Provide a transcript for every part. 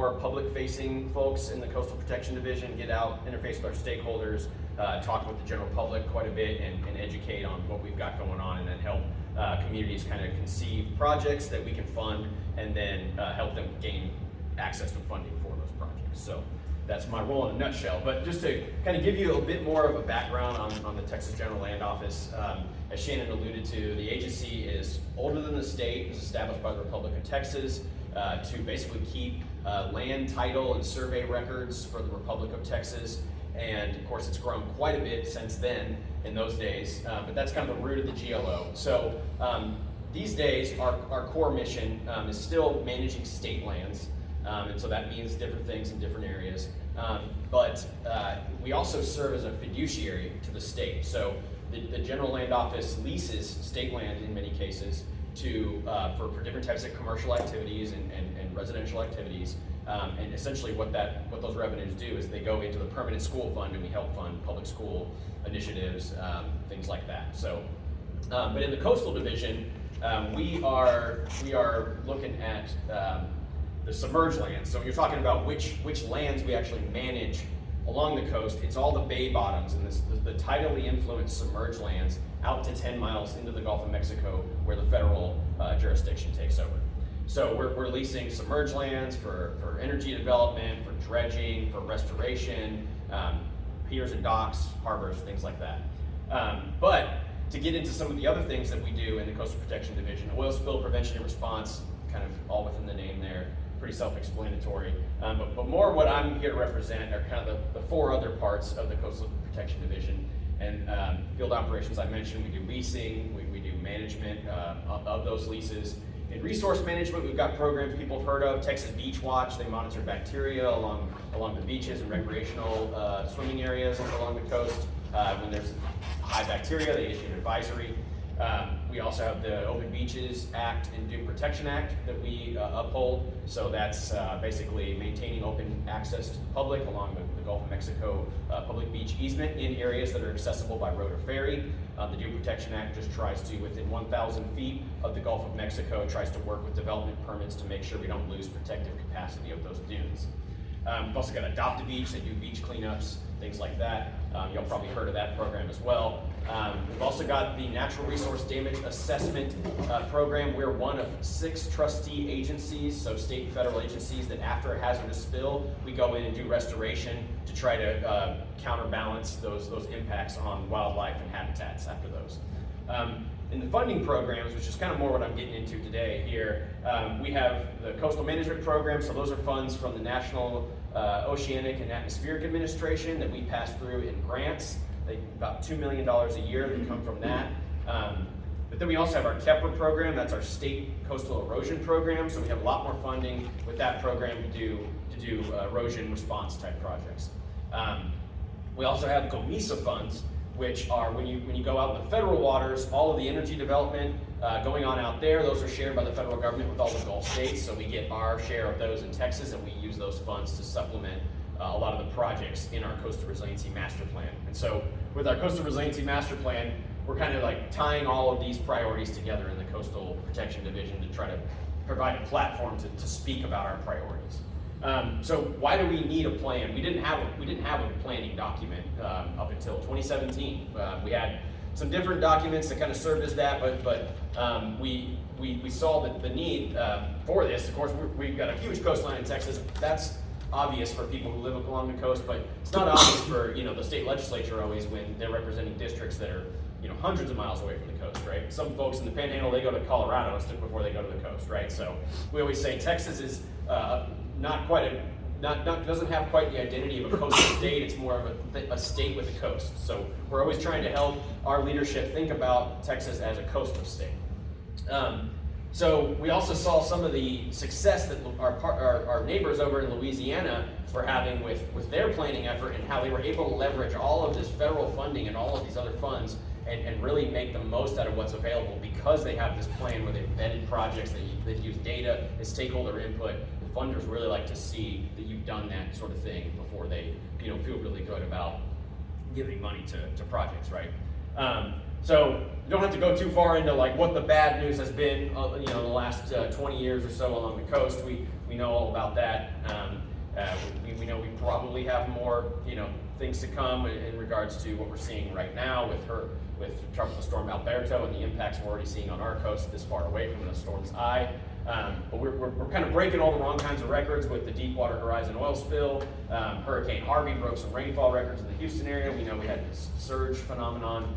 more public-facing folks in the Coastal Protection Division, get out, interface with our stakeholders, talk with the general public quite a bit, and educate on what we've got going on, and then help communities kind of conceive projects that we can fund, and then help them gain access to funding for those projects. So that's my role in a nutshell. But just to kind of give you a bit more of a background on the Texas General Land Office, as Shannon alluded to, the agency is older than the state. It was established by the Republic of Texas to basically keep land title and survey records for the Republic of Texas. And of course, it's grown quite a bit since then in those days, but that's kind of the root of the GLO. So these days, our core mission is still managing state lands. And so that means different things in different areas. But we also serve as a fiduciary to the state. So the General Land Office leases state land in many cases for different types of commercial activities and residential activities. And essentially what those revenues do is they go into the permanent school fund, and we help fund public school initiatives, things like that. So, but in the Coastal Division, we are looking at the submerged lands. So when you're talking about which lands we actually manage along the coast, it's all the bay bottoms and the tidally influenced submerged lands out to 10 miles into the Gulf of Mexico, where the federal jurisdiction takes over. So we're leasing submerged lands for energy development, for dredging, for restoration, piers and docks, harbors, things like that. But to get into some of the other things that we do in the Coastal Protection Division, oil spill prevention and response, kind of all within the name there, pretty self-explanatory. But more what I'm here to represent are kind of the four other parts of the Coastal Protection Division. And field operations, I mentioned, we do leasing, we do management of those leases. In resource management, we've got programs people have heard of, Texas Beach Watch. They monitor bacteria along the beaches and recreational swimming areas along the coast. When there's high bacteria, they issue an advisory. We also have the Open Beaches Act and Dune Protection Act that we uphold. So that's basically maintaining open access to the public along the Gulf of Mexico public beach easement in areas that are accessible by road or ferry. The Dune Protection Act just tries to, within 1,000 feet of the Gulf of Mexico, tries to work with development permits to make sure we don't lose protective capacity of those dunes. We've also got Adopt a Beach, they do beach cleanups, things like that. You'll probably heard of that program as well. We've also got the Natural Resource Damage Assessment Program. We're one of 6 trustee agencies, so state and federal agencies, that after a hazardous spill, we go in and do restoration to try to counterbalance those impacts on wildlife and habitats after those. In the funding programs, which is kind of more what I'm getting into today here, we have the Coastal Management Program. So those are funds from the National Oceanic and Atmospheric Administration that we pass through in grants. About $2 million a year that come from that. But then we also have our KEPR program. That's our state coastal erosion program. So we have a lot more funding with that program to do erosion response type projects. We also have COMISA funds, which are when you go out in the federal waters, all of the energy development going on out there, those are shared by the federal government with all the Gulf states. So we get our share of those in Texas, and we use those funds to supplement a lot of the projects in our Coastal Resiliency Master Plan. And so with our Coastal Resiliency Master Plan, we're kind of like tying all of these priorities together in the Coastal Protection Division to try to provide a platform to speak about our priorities. So why do we need a plan? We didn't have a planning document up until 2017. We had some different documents that kind of served as that, but we saw the need for this. Of course, we've got a huge coastline in Texas. That's obvious for people who live along the coast, but it's not obvious for the state legislature always when they're representing districts that are hundreds of miles away from the coast, right? Some folks in the Panhandle, they go to Colorado before they go to the coast, right? So we always say Texas is doesn't have quite the identity of a coastal state. It's more of a state with a coast. So we're always trying to help our leadership think about Texas as a coastal state. So we also saw some of the success that our neighbors over in Louisiana were having with their planning effort, and how they were able to leverage all of this federal funding and all of these other funds and really make the most out of what's available, because they have this plan where they've vetted projects, they use data, and stakeholder input. The funders really like to see that you've done that sort of thing before they feel really good about giving money to projects, right? So you don't have to go too far into like what the bad news has been, in the last 20 years or so along the coast. We know all about that. We know we probably have more, things to come in regards to what we're seeing right now with Tropical Storm Alberto and the impacts we're already seeing on our coast this far away from the storm's eye. But we're kind of breaking all the wrong kinds of records with the Deepwater Horizon oil spill. Hurricane Harvey broke some rainfall records in the Houston area. We know we had this surge phenomenon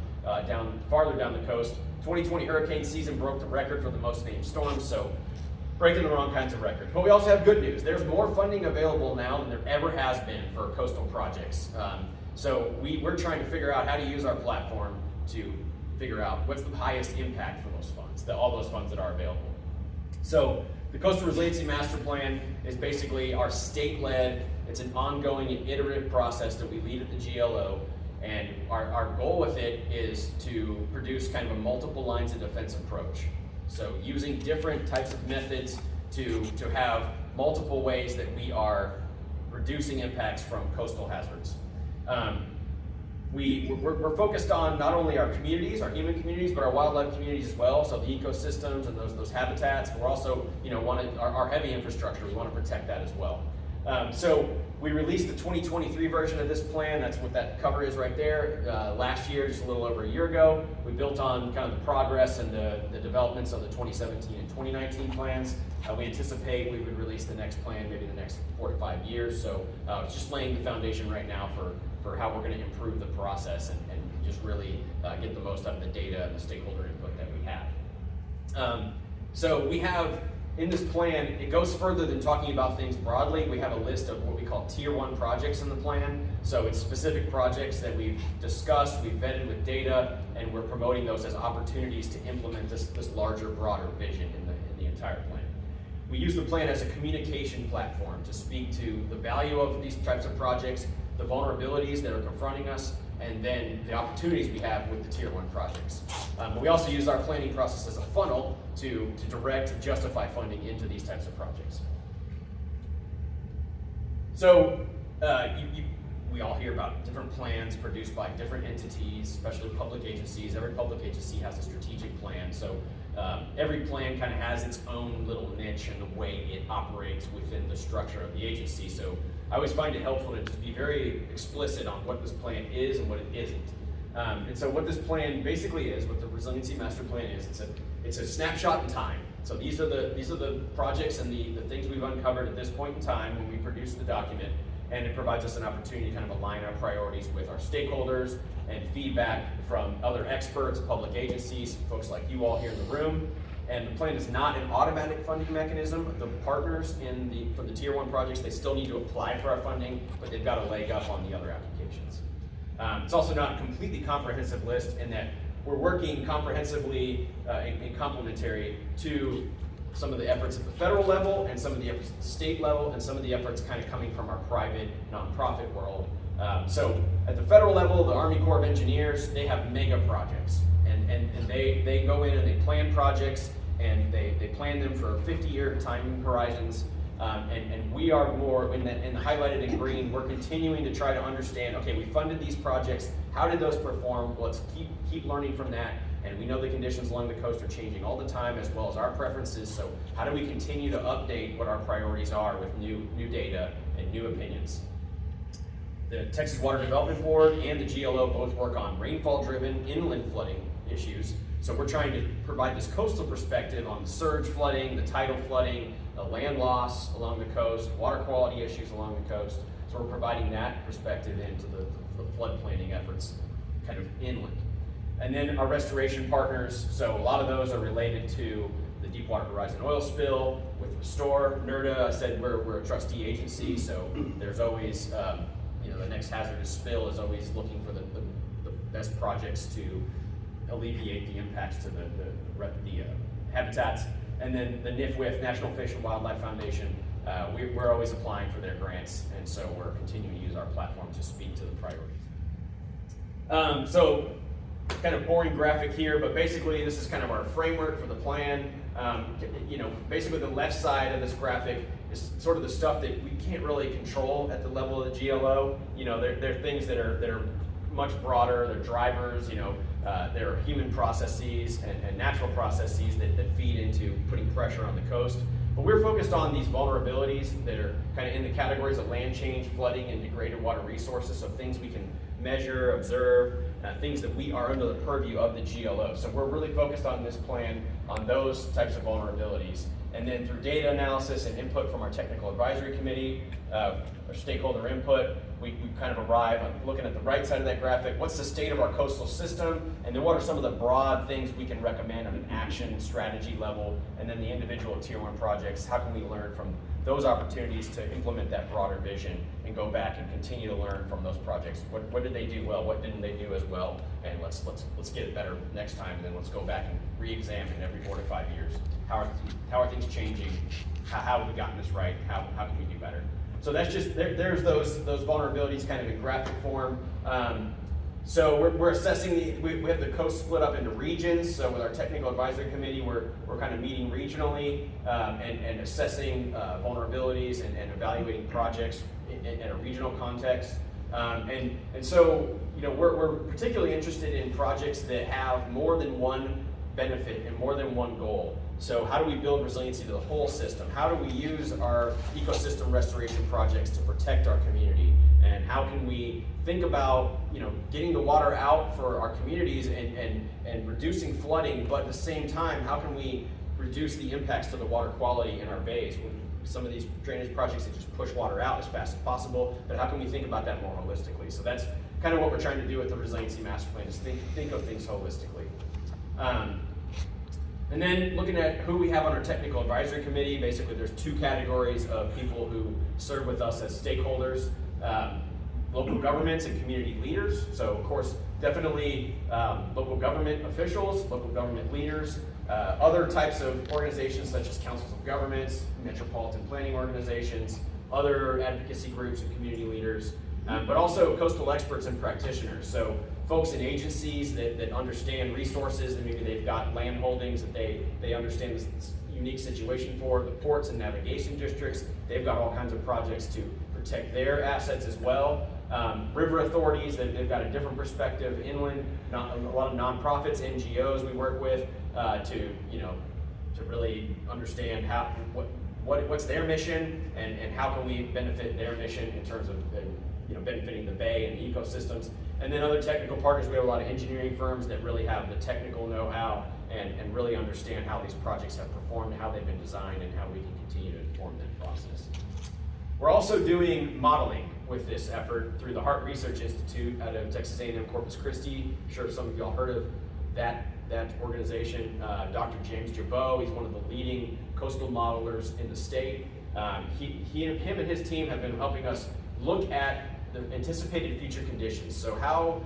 farther down the coast. 2020 hurricane season broke the record for the most named storms, so breaking the wrong kinds of records. But we also have good news. There's more funding available now than there ever has been for coastal projects. So we're trying to figure out how to use our platform to figure out what's the highest impact for those funds, all those funds that are available. So the Coastal Resiliency Master Plan is basically our state-led, it's an ongoing and iterative process that we lead at the GLO, and our goal with it is to produce kind of a multiple lines of defense approach. So using different types of methods to have multiple ways that we are reducing impacts from coastal hazards. We're focused on not only our communities, our human communities, but our wildlife communities as well. So the ecosystems and those habitats. We're also, our heavy infrastructure. We want to protect that as well. So we released the 2023 version of this plan. That's what that cover is right there. Last year, just a little over a year ago, we built on kind of the progress and the developments of the 2017 and 2019 plans. We anticipate we would release the next plan maybe the next 4 to 5 years. So it's just laying the foundation right now for how we're going to improve the process and just really get the most out of the data and the stakeholder input that we have. So we have, in this plan, it goes further than talking about things broadly. We have a list of what we call Tier 1 projects in the plan. So it's specific projects that we've discussed, we've vetted with data, and we're promoting those as opportunities to implement this larger, broader vision in the entire plan. We use the plan as a communication platform to speak to the value of these types of projects, the vulnerabilities that are confronting us, and then the opportunities we have with the Tier 1 projects. But we also use our planning process as a funnel to direct and justify funding into these types of projects. So we all hear about different plans produced by different entities, especially public agencies. Every public agency has a strategic plan. So every plan kind of has its own little niche and the way it operates within the structure of the agency. So I always find it helpful to just be very explicit on what this plan is and what it isn't. And so what this plan basically is, what the Resiliency Master Plan is, it's a snapshot in time. So these are the projects and the things we've uncovered at this point in time when we produce the document, and it provides us an opportunity to kind of align our priorities with our stakeholders and feedback from other experts, public agencies, folks like you all here in the room. And the plan is not an automatic funding mechanism. The partners for the Tier 1 projects, they still need to apply for our funding, but they've got a leg up on the other applications. It's also not a completely comprehensive list in that we're working comprehensively and complementary to some of the efforts at the federal level and some of the efforts at the state level and some of the efforts kind of coming from our private nonprofit world. So at the federal level, the Army Corps of Engineers, they have mega projects. And they go in and they plan projects, and they plan them for 50-year time horizons. And we are more, in the highlighted in green, we're continuing to try to understand, okay, we funded these projects, how did those perform? Let's keep learning from that. And we know the conditions along the coast are changing all the time, as well as our preferences. So how do we continue to update what our priorities are with new data and new opinions? The Texas Water Development Board and the GLO both work on rainfall-driven inland flooding issues. So we're trying to provide this coastal perspective on the surge flooding, the tidal flooding, the land loss along the coast, water quality issues along the coast. So we're providing that perspective into the flood planning efforts kind of inland. And then our restoration partners, so a lot of those are related to the Deepwater Horizon oil spill. With Restore, NERDA, I said we're a trustee agency, so there's always, the next hazardous spill is always looking for the best projects to alleviate the impacts to the habitats. And then the NIFWIF, National Fish and Wildlife Foundation, we're always applying for their grants, and so we're continuing to use our platform to speak to the priorities. So kind of boring graphic here, but basically this is kind of our framework for the plan. Basically the left side of this graphic is sort of the stuff that we can't really control at the level of the GLO. There are things that are much broader. They're drivers. there are human processes and natural processes that feed into putting pressure on the coast. But we're focused on these vulnerabilities that are kind of in the categories of land change, flooding, and degraded water resources, so things we can measure, observe, things that we are under the purview of the GLO. So we're really focused on this plan on those types of vulnerabilities. And then through data analysis and input from our technical advisory committee, our stakeholder input, we kind of arrive on looking at the right side of that graphic. What's the state of our coastal system? And then what are some of the broad things we can recommend on an action strategy level? And then the individual tier 1 projects, how can we learn from those opportunities to implement that broader vision and go back and continue to learn from those projects? What did they do well? What didn't they do as well? And let's get it better next time. And then let's go back and re-examine every 4 to 5 years. How are things changing? How have we gotten this right? How can we do better? So that's just, there's those vulnerabilities kind of in graphic form. So we're assessing, we have the coast split up into regions. So with our technical advisory committee, we're kind of meeting regionally and assessing vulnerabilities and evaluating projects in a regional context. And so, we're particularly interested in projects that have more than one benefit and more than one goal. So how do we build resiliency to the whole system? How do we use our ecosystem restoration projects to protect our community? And how can we think about, getting the water out for our communities and reducing flooding, but at the same time, how can we reduce the impacts to the water quality in our bays? Some of these drainage projects that just push water out as fast as possible, but how can we think about that more holistically? So that's kind of what we're trying to do with the Resiliency Master Plan, is think of things holistically. And then looking at who we have on our technical advisory committee, basically there's 2 categories of people who serve with us as stakeholders, local governments and community leaders. So of course, definitely local government officials, local government leaders, other types of organizations such as councils of governments, metropolitan planning organizations, other advocacy groups and community leaders, but also coastal experts and practitioners. So folks in agencies that understand resources, and maybe they've got land holdings that they understand this unique situation for. The ports and navigation districts, they've got all kinds of projects to protect their assets as well. River authorities, they've got a different perspective. Inland, a lot of nonprofits, NGOs we work with to really understand what's their mission and how can we benefit their mission in terms of benefiting the bay and the ecosystems. And then other technical partners, we have a lot of engineering firms that really have the technical know-how and really understand how these projects have performed, how they've been designed, and how we can continue to inform that process. We're also doing modeling with this effort through the Hart Research Institute out of Texas A&M Corpus Christi. I'm sure some of y'all heard of that organization. Dr. James Gerbeau, he's one of the leading coastal modelers in the state. Him and his team have been helping us look at the anticipated future conditions. So how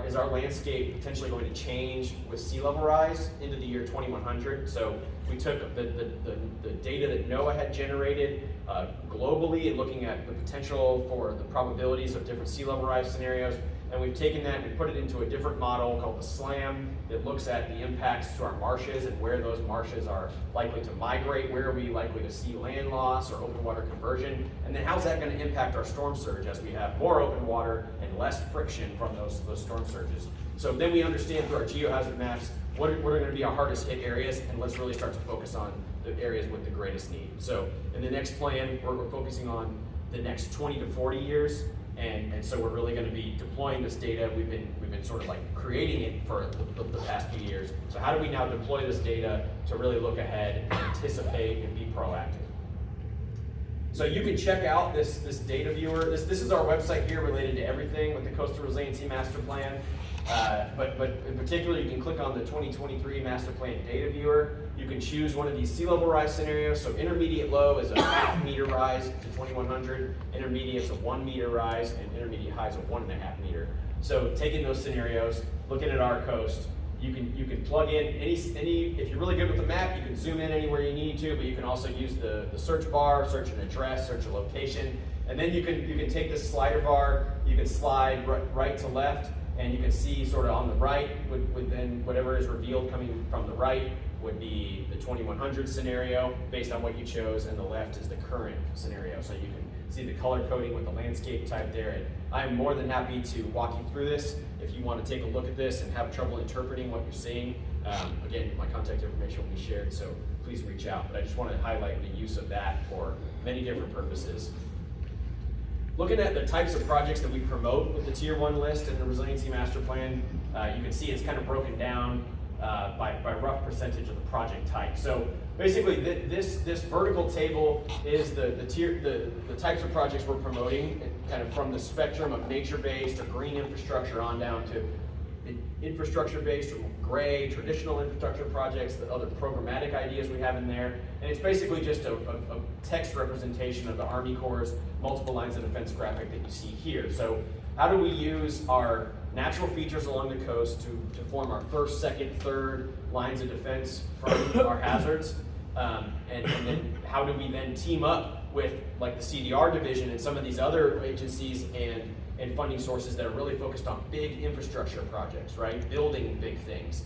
is our landscape potentially going to change with sea level rise into the year 2100? So we took the data that NOAA had generated globally and looking at the potential for the probabilities of different sea level rise scenarios, and we've taken that and we put it into a different model called the SLAM that looks at the impacts to our marshes and where those marshes are likely to migrate, where are we likely to see land loss or open water conversion, and then how's that going to impact our storm surge as we have more open water and less friction from those storm surges. So then we understand through our geohazard maps what are going to be our hardest hit areas, and let's really start to focus on the areas with the greatest need. So in the next plan, we're focusing on the next 20 to 40 years. And so we're really going to be deploying this data. We've been sort of like creating it for the past few years. So how do we now deploy this data to really look ahead and anticipate and be proactive? So you can check out this data viewer. This is our website here related to everything with the Coastal Resiliency Master Plan. But in particular, you can click on the 2023 Master Plan data viewer. You can choose one of these sea level rise scenarios. So intermediate low is a 0.5 meter rise to 2100, intermediate is a 1 meter rise, and intermediate high is a 1.5 meter. So taking those scenarios, looking at our coast, you can plug in any, if you're really good with the map, you can zoom in anywhere you need to, but you can also use the search bar, search an address, search a location, and then you can take this slider bar, you can slide right to left, and you can see sort of on the right, would then whatever is revealed coming from the right would be the 2100 scenario based on what you chose, and the left is the current scenario. So you can see the color coding with the landscape type there. And I'm more than happy to walk you through this if you want to take a look at this and have trouble interpreting what you're seeing. Again, my contact information will be shared, so please reach out. But I just want to highlight the use of that for many different purposes. Looking at the types of projects that we promote with the Tier 1 list and the Resiliency Master Plan, you can see it's kind of broken down by rough percentage of the project type. So basically, this vertical table is the types of projects we're promoting, kind of from the spectrum of nature-based or green infrastructure on down to infrastructure-based or gray, traditional infrastructure projects, the other programmatic ideas we have in there. And it's basically just a text representation of the Army Corps' multiple lines of defense graphic that you see here. So how do we use our natural features along the coast to form our first, second, third lines of defense from our hazards? And then how do we then team up with like the CDR division and some of these other agencies and funding sources that are really focused on big infrastructure projects, right? Building big things.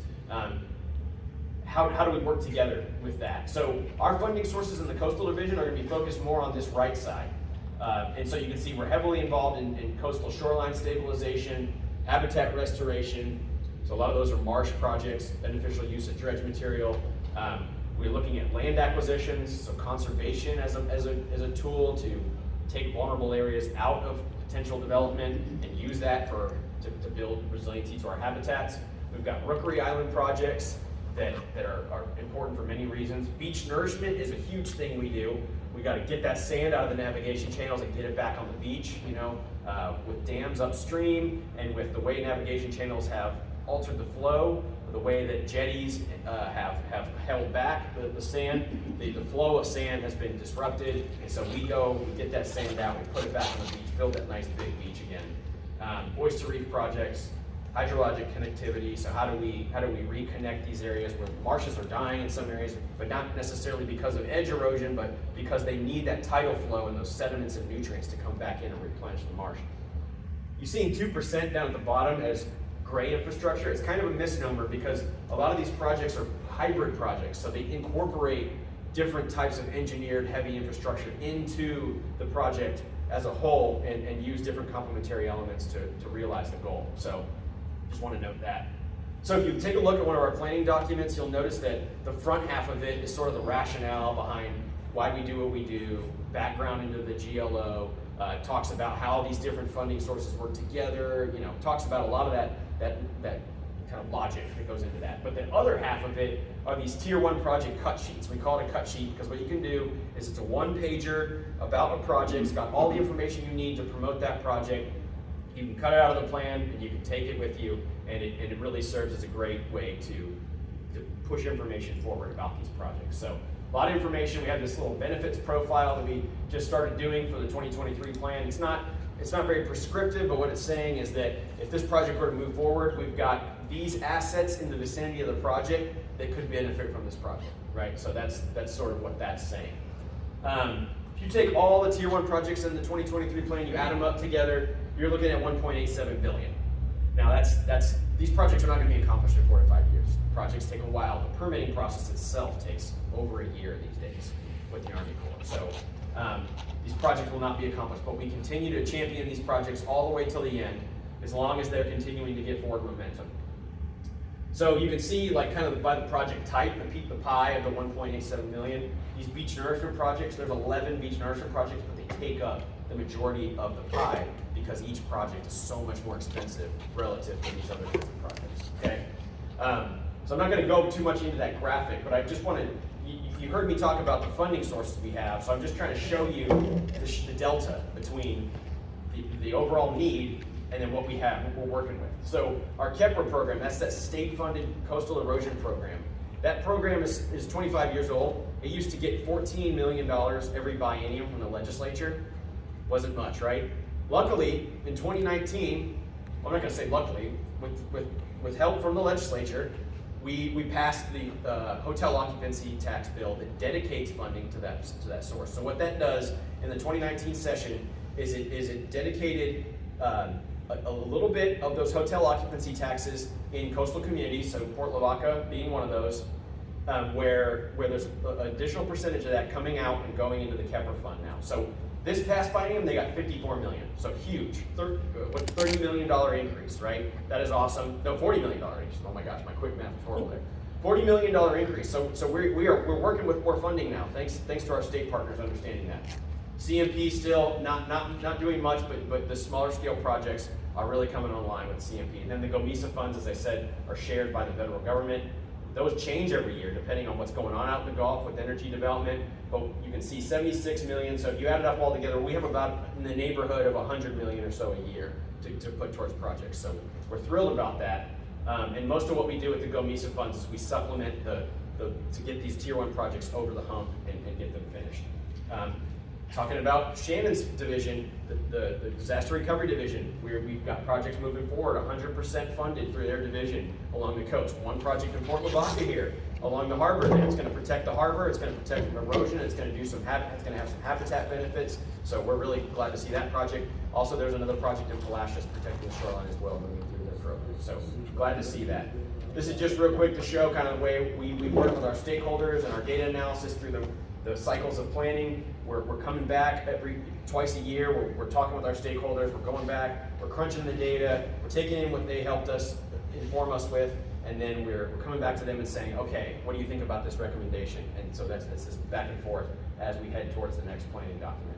How do we work together with that? So our funding sources in the Coastal Division are going to be focused more on this right side. And so you can see we're heavily involved in coastal shoreline stabilization, habitat restoration. So a lot of those are marsh projects, beneficial use of dredge material. We're looking at land acquisitions, so conservation as a tool to take vulnerable areas out of potential development and use that to build resiliency to our habitats. We've got rookery island projects that are important for many reasons. Beach nourishment is a huge thing we do. We got to get that sand out of the navigation channels and get it back on the beach, with dams upstream and with the way navigation channels have altered the flow, the way that jetties have held back the sand. The flow of sand has been disrupted, and so we get that sand out, we put it back on the beach, build that nice big beach again. Oyster reef projects, hydrologic connectivity, so how do we reconnect these areas where marshes are dying in some areas, but not necessarily because of edge erosion, but because they need that tidal flow and those sediments and nutrients to come back in and replenish the marsh. You're seeing 2% down at the bottom as gray infrastructure. It's kind of a misnomer because a lot of these projects are hybrid projects, so they incorporate different types of engineered heavy infrastructure into the project as a whole and use different complementary elements to realize the goal. So just want to note that. So if you take a look at one of our planning documents, you'll notice that the front half of it is sort of the rationale behind why we do what we do, background into the GLO, talks about how these different funding sources work together, talks about a lot of that kind of logic that goes into that. But the other half of it are these Tier 1 project cut sheets. We call it a cut sheet because what you can do is it's a one-pager about a project. It's got all the information you need to promote that project. You can cut it out of the plan and you can take it with you, and it really serves as a great way to push information forward about these projects. So a lot of information. We have this little benefits profile that we just started doing for the 2023 plan. It's not very prescriptive, but what it's saying is that if this project were to move forward, we've got these assets in the vicinity of the project that could benefit from this project, right? So that's sort of what that's saying. If you take all the Tier 1 projects in the 2023 plan, you add them up together, you're looking at $1.87 billion. Now these projects are not going to be accomplished in 4 to 5 years. Projects take a while. The permitting process itself takes over a year these days with the Army Corps. So these projects will not be accomplished, but we continue to champion these projects all the way till the end, as long as they're continuing to get forward momentum. So you can see, like, kind of by the project type, the pie of the 1.87 million. These beach nourishment projects, there's 11 beach nourishment projects, but they take up the majority of the pie because each project is so much more expensive relative to these other different projects. Okay. So I'm not going to go too much into that graphic, but I just want to. You heard me talk about the funding sources we have, so I'm just trying to show you the delta between the overall need and then what we have, what we're working with. So our KEPRA program, that's that state-funded coastal erosion program. That program is 25 years old. It used to get $14 million every biennium from the legislature. Wasn't much, right? Luckily, in 2019, well, I'm not going to say luckily, with help from the legislature, we passed the hotel occupancy tax bill that dedicates funding to that source. So what that does in the 2019 session is it dedicated a little bit of those hotel occupancy taxes in coastal communities, so Port Lavaca being one of those, where there's an additional percentage of that coming out and going into the KEPRA fund now. So This past biennium, they got 54 million, so huge, $30 million increase, right? That is awesome. No, $40 million increase. Oh my gosh, my quick math is horrible there. $40 million increase. So we're working with more funding now. Thanks to our state partners understanding that. CMP still not doing much, but the smaller scale projects are really coming online with CMP. And then the GOMESA funds, as I said, are shared by the federal government. Those change every year depending on what's going on out in the Gulf with energy development. But you can see 76 million. So if you add it up all together, we have about in the neighborhood of 100 million or so a year to put towards projects. So we're thrilled about that. And most of what we do with the GOMESA funds is we supplement to get these tier 1 projects over the hump and get them finished. Talking about Shannon's division, the disaster recovery division, we've got projects moving forward, 100% funded through their division along the coast. One project in Port Lavaca here along the harbor. It's going to protect the harbor. It's going to protect from erosion. It's going to do it's going to have some habitat benefits. So we're really glad to see that project. Also, there's another project in Palacios protecting the shoreline as well, moving through their program. So glad to see that. This is just real quick to show kind of the way we work with our stakeholders and our data analysis through the cycles of planning. We're coming back twice a year. We're talking with our stakeholders. We're going back. We're crunching the data. We're taking in what they helped us inform us with, and then we're coming back to them and saying, okay, what do you think about this recommendation? And so that's this back and forth as we head towards the next planning document.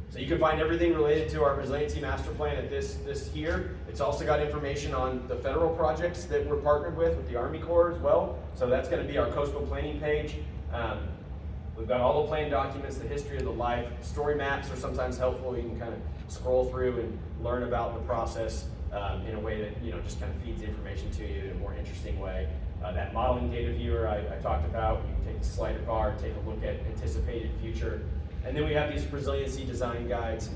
So you can find everything related to our Resiliency Master Plan at this here. It's also got information on the federal projects that we're partnered with the Army Corps as well. So that's going to be our coastal planning page. We've got all the plan documents, the history of the life. Story maps are sometimes helpful. You can kind of scroll through and learn about the process in a way that just kind of feeds the information to you in a more interesting way. That modeling data viewer I talked about, you can take the slider bar, take a look at anticipated future. And then we have these resiliency design guides.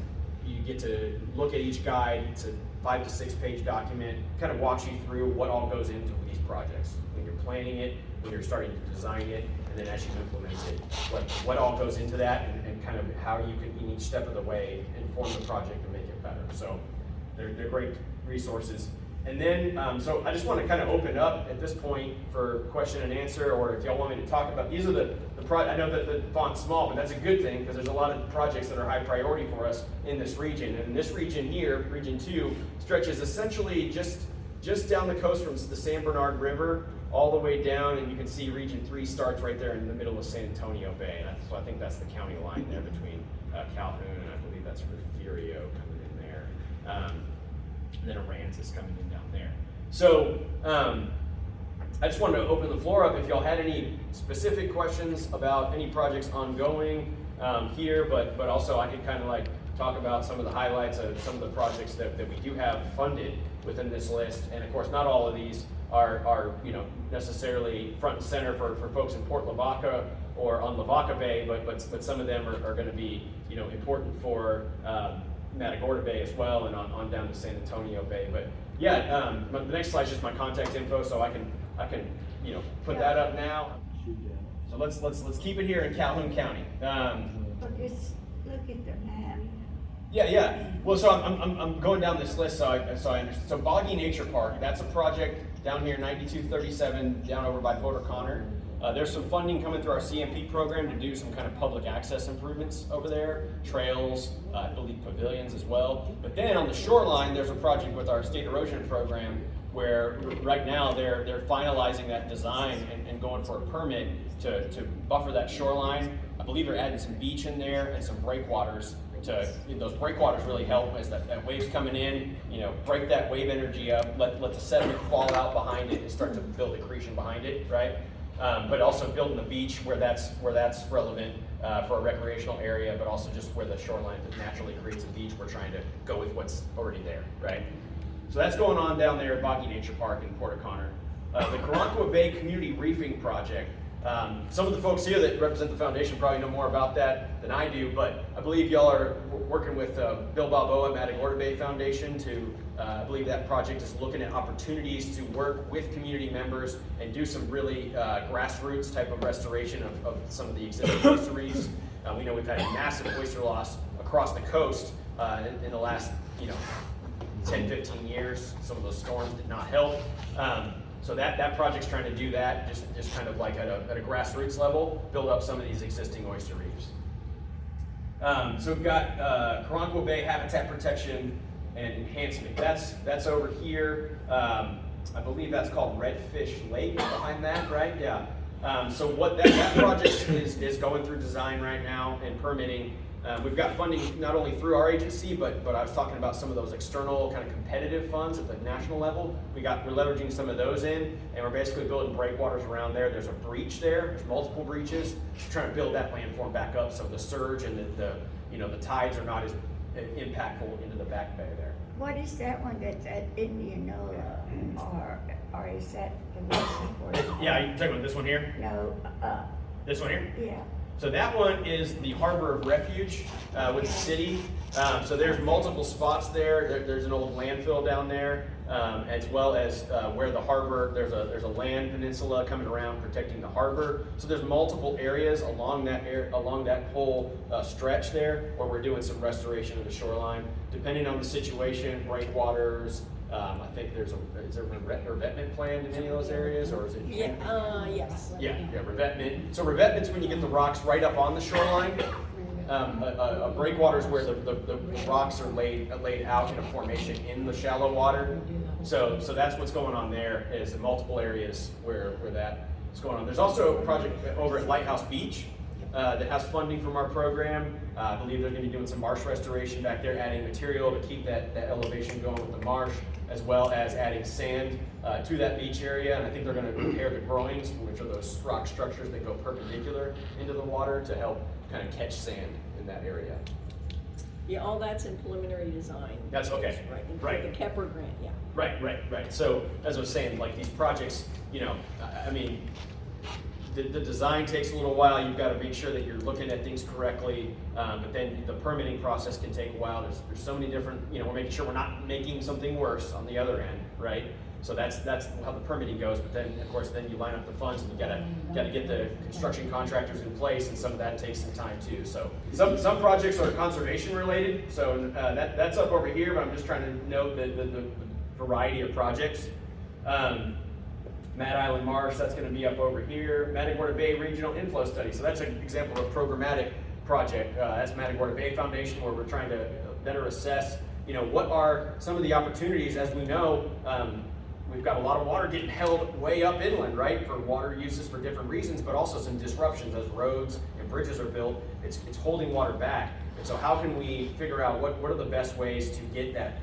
You get to look at each guide. It's a 5 to 6 page document, kind of walks you through what all goes into these projects. When you're planning it, when you're starting to design it, and then as you implement it, what all goes into that, and kind of how you can, in each step of the way, inform the project and make it better. So they're great resources. And then, so I just want to kind of open up at this point for question and answer, or if y'all want me to talk about, these are I know that the font's small, but that's a good thing because there's a lot of projects that are high priority for us in this region. And this region here, Region 2, stretches essentially just down the coast from the San Bernard River all the way down, and you can see Region 3 starts right there in the middle of San Antonio Bay. And so I think that's the county line there between Calhoun and I believe that's Refugio coming in there. And then Aransas coming in down there. So I just wanted to open the floor up if y'all had any specific questions about any projects ongoing here, but also I could kind of like talk about some of the highlights of some of the projects that we do have funded within this list. And of course, not all of these are necessarily front and center for folks in Port Lavaca or on Lavaca Bay, but some of them are going to be important for Matagorda Bay as well, and on down to San Antonio Bay. But yeah, the next slide is just my contact info, so I can put that up now. So let's keep it here in Calhoun County. Look at the map. Yeah. Well, so I'm going down this list, so I understand. So Boggy Nature Park, that's a project down here, 9237, down over by Port O'Connor. There's some funding coming through our CMP program to do some kind of public access improvements over there, trails, I believe pavilions as well. But then on the shoreline, there's a project with our state erosion program where right now they're finalizing that design and going for a permit to buffer that shoreline. I believe they're adding some beach in there and some breakwaters. Those breakwaters really help as that wave's coming in, break that wave energy up, let the sediment fall out behind it and start to build accretion behind it, right? But also building the beach where that's relevant for a recreational area, but also just where the shoreline naturally creates a beach. We're trying to go with what's already there, right? So that's going on down there at Boggy Nature Park in Port O'Connor. The Karankawa Bay Community Reefing Project. Some of the folks here that represent the foundation probably know more about that than I do, but I believe y'all are working with Bill Balboa Matagorda Bay Foundation to, I believe that project is looking at opportunities to work with community members and do some really grassroots type of restoration of some of the existing oyster reefs. We know we've had a massive oyster loss across the coast in the last 10, 15 years. Some of those storms did not help. So that project's trying to do that, just kind of like at a grassroots level, build up some of these existing oyster reefs. So we've got Karankawa Bay habitat protection and enhancement. That's over here. I believe that's called Redfish Lake behind that, right? Yeah. So what that project is going through design right now and permitting. We've got funding not only through our agency, but I was talking about some of those external kind of competitive funds at the national level. We're leveraging some of those in, and we're basically building breakwaters around there. There's a breach there. There's multiple breaches. We're trying to build that landform back up so the surge and the tides are not as impactful into the back bay there. What is that one that's at Indianola, or is that the one? Yeah, you talking about this one here? No, This one here? yeah. So that one is the Harbor of Refuge with the city. So there's multiple spots there. There's an old landfill down there, as well as where the harbor, there's a land peninsula coming around protecting the harbor. So there's multiple areas along that whole stretch there where we're doing some restoration of the shoreline. Depending on the situation, breakwaters. I think is there a revetment planned in any of those areas, or is it? Yes. Yeah, revetment. So revetment's when you get the rocks right up on the shoreline. A breakwater is where the rocks are laid out in a formation in the shallow water. So that's what's going on there, is in multiple areas where that is going on. There's also a project over at Lighthouse Beach that has funding from our program. I believe they're going to be doing some marsh restoration back there, adding material to keep that elevation going with the marsh, as well as adding sand to that beach area. And I think they're going to repair the groins, which are those rock structures that go perpendicular into the water to help kind of catch sand in that area. Yeah, all that's in preliminary design. That's okay. Right. The Kepler grant, yeah. Right. So as I was saying, like these projects, I mean, the design takes a little while. You've got to make sure that you're looking at things correctly, but then the permitting process can take a while. There's so many different, we're making sure we're not making something worse on the other end, right? So that's how the permitting goes. But then, of course, then you line up the funds and you gotta get the construction contractors in place, and some of that takes some time too. So some projects are conservation related. So that's up over here, but I'm just trying to note the variety of projects. Mad Island Marsh, that's going to be up over here. Matagorda Bay Regional Inflow Study. So that's an example of a programmatic project. That's Matagorda Bay Foundation, where we're trying to better assess, what are some of the opportunities. As we know, we've got a lot of water getting held way up inland, right, for water uses for different reasons, but also some disruptions as roads and bridges are built. It's holding water back. And so how can we figure out what are the best ways to get that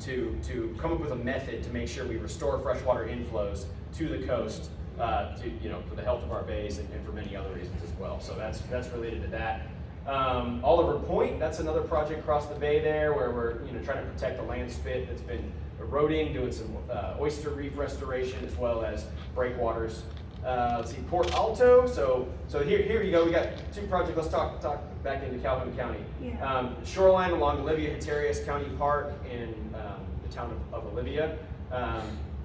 to come up with a method to make sure we restore freshwater inflows to the coast, for the health of our bays and for many other reasons as well. So that's related to that. Oliver Point, that's another project across the bay there where we're trying to protect the land spit that's been eroding, doing some oyster reef restoration as well as breakwaters. Let's see, Port Alto. So here you go. We got two projects. Let's talk back into Calhoun County. Yeah. Shoreline along Olivia Hatterias County Park in the town of Olivia.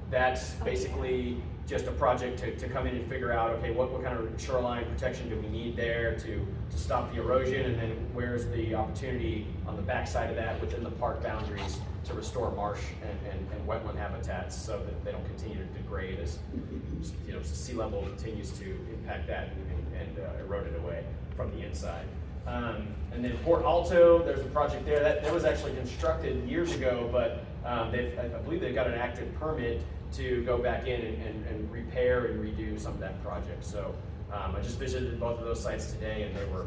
That's basically just a project to come in and figure out, okay, what kind of shoreline protection do we need there to stop the erosion, and then where's the opportunity on the backside of that within the park boundaries to restore marsh and wetland habitats so that they don't continue to degrade as sea level continues to impact that and erode it away from the inside. And then Port Alto, there's a project there that was actually constructed years ago, but I believe they've got an active permit to go back in and repair and redo some of that project. So I just visited both of those sites today, and they were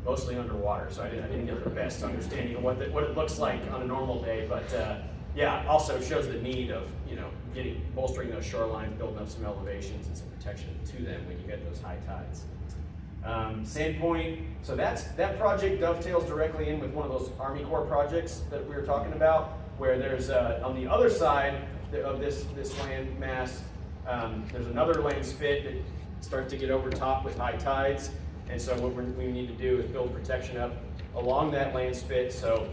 mostly underwater, so I didn't get the best understanding of what it looks like on a normal day. But yeah, also shows the need of bolstering those shorelines, building up some elevations and some protection to them when you get those high tides. Sandpoint, so that project dovetails directly in with one of those Army Corps projects that we were talking about, where there's on the other side of this land mass, there's another land spit that starts to get over top with high tides, and so what we need to do is build protection up along that land spit so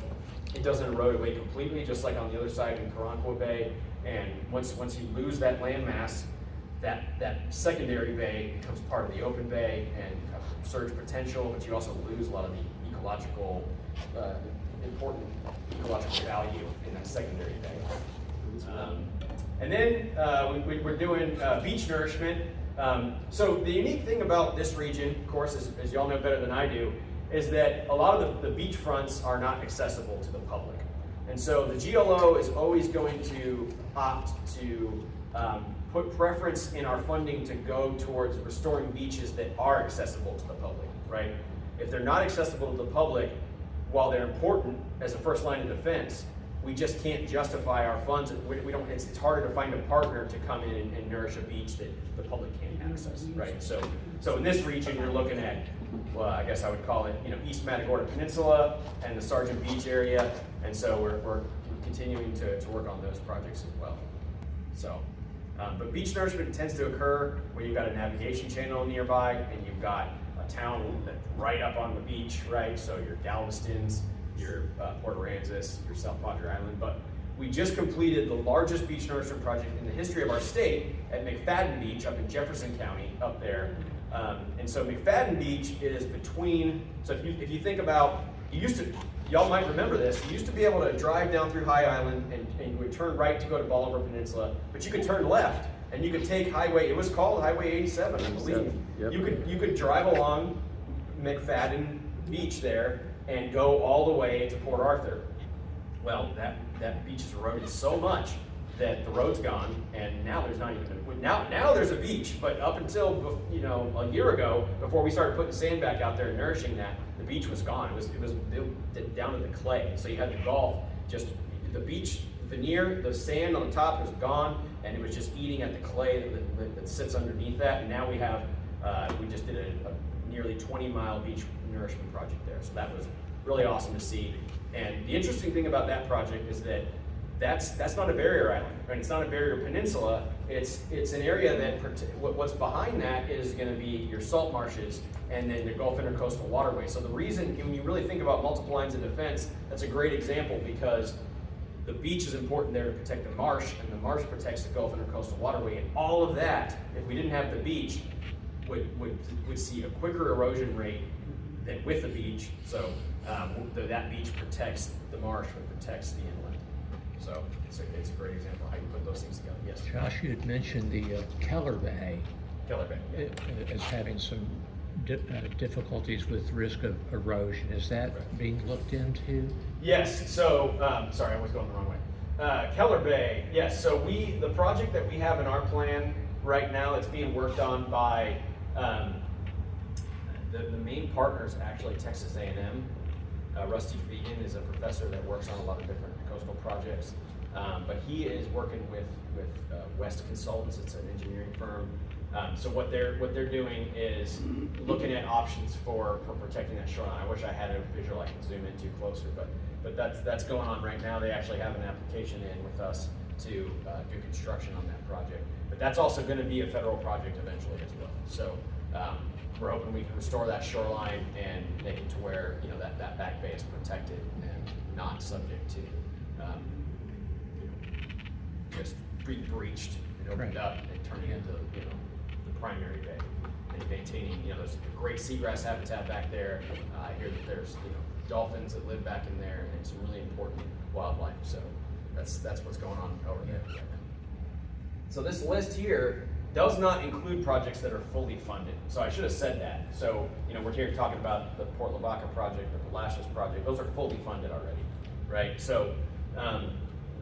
it doesn't erode away completely, just like on the other side in Karankawa Bay. And once you lose that land mass, that secondary bay becomes part of the open bay and surge potential, but you also lose a lot of the ecological, important ecological value in that secondary bay. And then we're doing beach nourishment. So the unique thing about this region, of course, as you all know better than I do, is that a lot of the beach fronts are not accessible to the public. And so the GLO is always going to opt to put preference in our funding to go towards restoring beaches that are accessible to the public, right? If they're not accessible to the public, while they're important as a first line of defense, we just can't justify our funds. We don't. It's harder to find a partner to come in and nourish a beach that the public can't access, right? So in this region, you're looking at, well, I guess I would call it, East Matagorda Peninsula and the Sargent Beach area, and so we're continuing to work on those projects as well. So, but beach nourishment tends to occur when you've got a navigation channel nearby and you've got a town that's right up on the beach, right? So your Galveston's, your Port Aransas, your South Padre Island. But we just completed the largest beach nourishment project in the history of our state at McFadden Beach up in Jefferson County up there. And so McFadden Beach is between, so if you think about, y'all might remember this, you used to be able to drive down through High Island and you would turn right to go to Bolivar Peninsula, but you could turn left and you could take it was called Highway 87, I believe. Yep. You could drive along McFadden Beach there and go all the way to Port Arthur. Well, that beach is eroded so much that the road's gone, and now there's not even now there's a beach, but up until a year ago, before we started putting sand back out there and nourishing that, the beach was gone. It was down to the clay. So you had the golf, just the beach veneer, the sand on the top was gone, and it was just eating at the clay that sits underneath that. And now we have we just did a nearly 20-mile beach nourishment project there. So that was really awesome to see. And the interesting thing about that project is that that's not a barrier island, right? It's not a barrier peninsula. It's an area that what's behind that is going to be your salt marshes and then the Gulf Intercoastal Waterway. So the reason, when you really think about multiple lines of defense, that's a great example because the beach is important there to protect the marsh, and the marsh protects the Gulf Intercoastal Waterway. And all of that, if we didn't have the beach, would see a quicker erosion rate than with the beach. So that beach protects the marsh, but protects the inlet. So it's a great example of how you put those things together. Yes. Josh, you had mentioned the Keller Bay as having some difficulties with risk of erosion. Is that being looked into? Yes. So sorry, I was going the wrong way. Keller Bay. Yes. So the project that we have in our plan right now, it's being worked on by the main partner is actually Texas A&M. Rusty Fegan is a professor that works on a lot of different coastal projects, but he is working with West Consultants. It's an engineering firm. So what they're doing is looking at options for protecting that shoreline. I wish I had a visual I can zoom into closer, but that's going on right now. They actually have an application in with us to do construction on that project. But that's also going to be a federal project eventually as well. So we're hoping we can restore that shoreline and make it to where that back bay is protected and not subject to just being breached and opened up and turning into the primary bay and maintaining there's great seagrass habitat back there. I hear that there's dolphins that live back in there and some really important wildlife. So that's what's going on over there right now. So this list here does not include projects that are fully funded. So I should have said that. So, we're here talking about the Port Lavaca project, the Palacios project. Those are fully funded already, right? So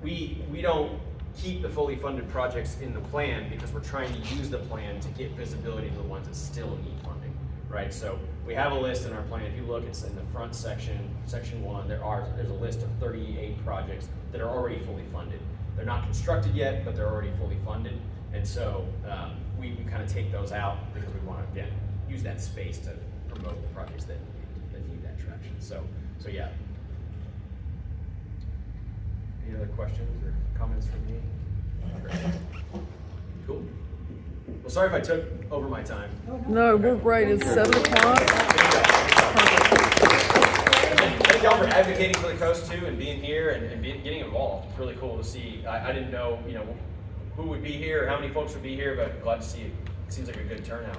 we don't keep the fully funded projects in the plan because we're trying to use the plan to get visibility to the ones that still need funding, right? So we have a list in our plan. If you look, it's in the front section, section 1. There's a list of 38 projects that are already fully funded. They're not constructed yet, but they're already fully funded. And so we kind of take those out because we want to, again, use that space to promote the projects that need that traction. So yeah. Any other questions or comments from me? Cool. Well, sorry if I took over my time. No, we're great. It's 7 o'clock. Thank y'all for advocating for the coast too and being here and getting involved. It's really cool to see. I didn't know, who would be here, how many folks would be here, but glad to see it. It seems like a good turnout.